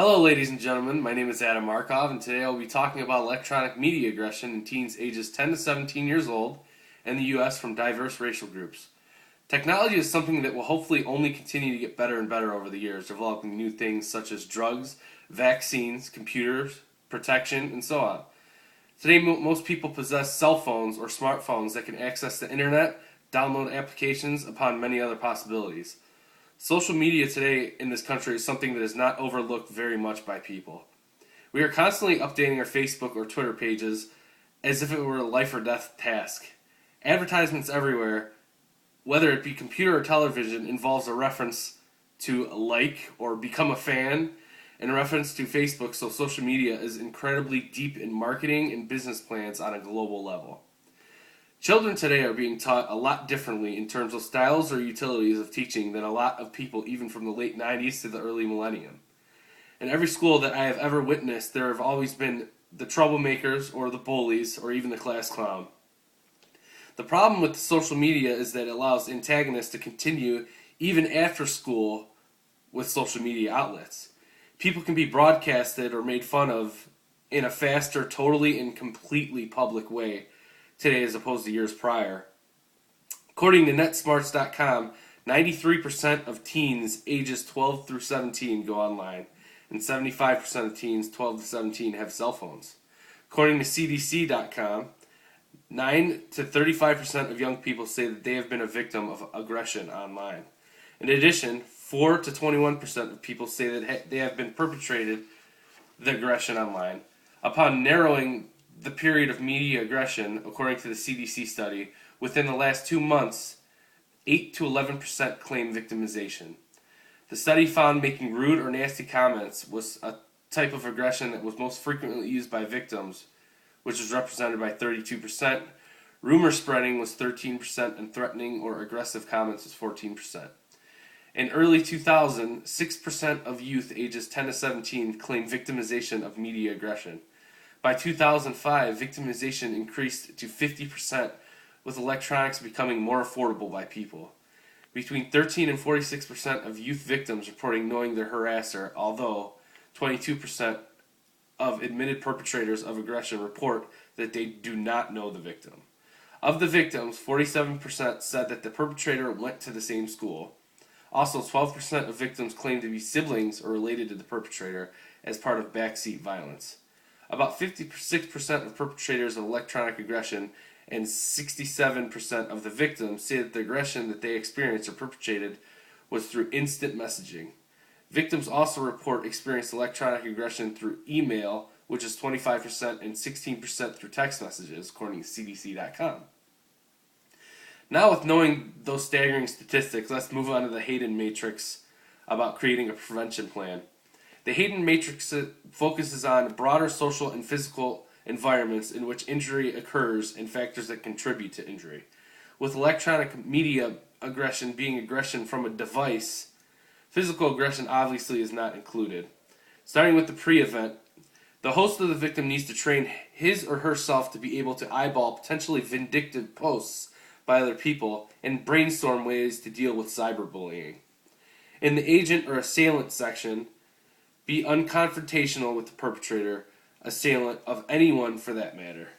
Hello, ladies and gentlemen. My name is Adam Markov, and today I'll be talking about electronic media aggression in teens ages 10 to 17 years old in the U.S. from diverse racial groups. Technology is something that will hopefully only continue to get better and better over the years, developing new things such as drugs, vaccines, computers, protection, and so on. Today, most people possess cell phones or smartphones that can access the internet, download applications, upon many other possibilities. Social media today in this country is something that is not overlooked very much by people. We are constantly updating our Facebook or Twitter pages as if it were a life or death task. Advertisements everywhere, whether it be computer or television, involves a reference to like or become a fan, and a reference to Facebook, so social media is incredibly deep in marketing and business plans on a global level. Children today are being taught a lot differently in terms of styles or utilities of teaching than a lot of people even from the late 90s to the early millennium. In every school that I have ever witnessed, there have always been the troublemakers or the bullies or even the class clown. The problem with social media is that it allows antagonists to continue even after school with social media outlets. People can be broadcasted or made fun of in a faster, totally and completely public way today as opposed to years prior. According to netsmarts.com, 93% of teens ages 12 through 17 go online, and 75% of teens 12 to 17 have cell phones. According to CDC.com, 9 to 35% of young people say that they have been a victim of aggression online. In addition, 4 to 21% of people say that they have been perpetrated the aggression online. Upon narrowing the period of media aggression, according to the CDC study, within the last 2 months, 8 to 11% claim victimization. The study found making rude or nasty comments was a type of aggression that was most frequently used by victims, which was represented by 32%. Rumor spreading was 13%, and threatening or aggressive comments was 14%. In early 2000, 6% of youth ages 10 to 17 claimed victimization of media aggression. By 2005, victimization increased to 50%, with electronics becoming more affordable by people. Between 13 and 46% of youth victims reporting knowing their harasser, although 22% of admitted perpetrators of aggression report that they do not know the victim. Of the victims, 47% said that the perpetrator went to the same school. Also, 12% of victims claim to be siblings or related to the perpetrator as part of backseat violence. About 56% of perpetrators of electronic aggression and 67% of the victims say that the aggression that they experienced or perpetrated was through instant messaging. Victims also report experienced electronic aggression through email, which is 25%, and 16% through text messages, according to CDC.com. Now, with knowing those staggering statistics, let's move on to the Hayden Matrix about creating a prevention plan. The Hayden Matrix focuses on broader social and physical environments in which injury occurs and factors that contribute to injury. With electronic media aggression being aggression from a device, physical aggression obviously is not included. Starting with the pre-event, the host of the victim needs to train his or herself to be able to eyeball potentially vindictive posts by other people and brainstorm ways to deal with cyberbullying. In the agent or assailant section, be unconfrontational with the perpetrator, assailant, of anyone for that matter.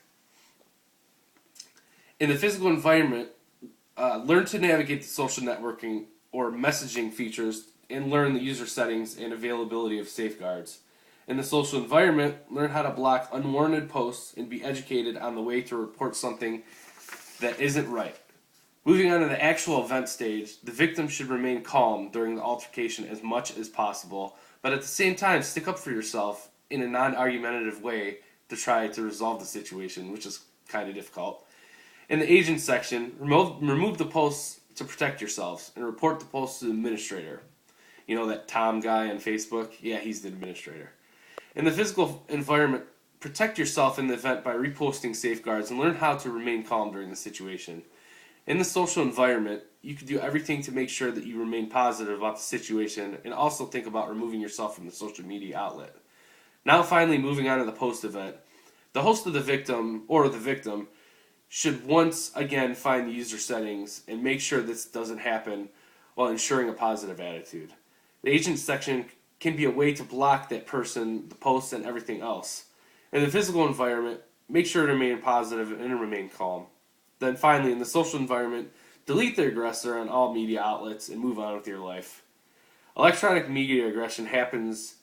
In the physical environment, learn to navigate the social networking or messaging features and learn the user settings and availability of safeguards. In the social environment, learn how to block unwarranted posts and be educated on the way to report something that isn't right. Moving on to the actual event stage, the victim should remain calm during the altercation as much as possible, but at the same time, stick up for yourself in a non-argumentative way to try to resolve the situation, which is kind of difficult. In the agent section, remove the posts to protect yourselves and report the posts to the administrator. You know that Tom guy on Facebook? Yeah, he's the administrator. In the physical environment, protect yourself in the event by reposting safeguards and learn how to remain calm during the situation. In the social environment, you can do everything to make sure that you remain positive about the situation and also think about removing yourself from the social media outlet. Now finally moving on to the post-event. The host of the victim, or the victim, should once again find the user settings and make sure this doesn't happen while ensuring a positive attitude. The agent section can be a way to block that person, the post, and everything else. In the physical environment, make sure to remain positive and remain calm. Then finally, in the social environment, delete the aggressor on all media outlets and move on with your life. Electronic media aggression happens.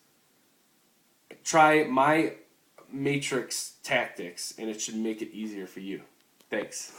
Try my matrix tactics, and it should make it easier for you. Thanks.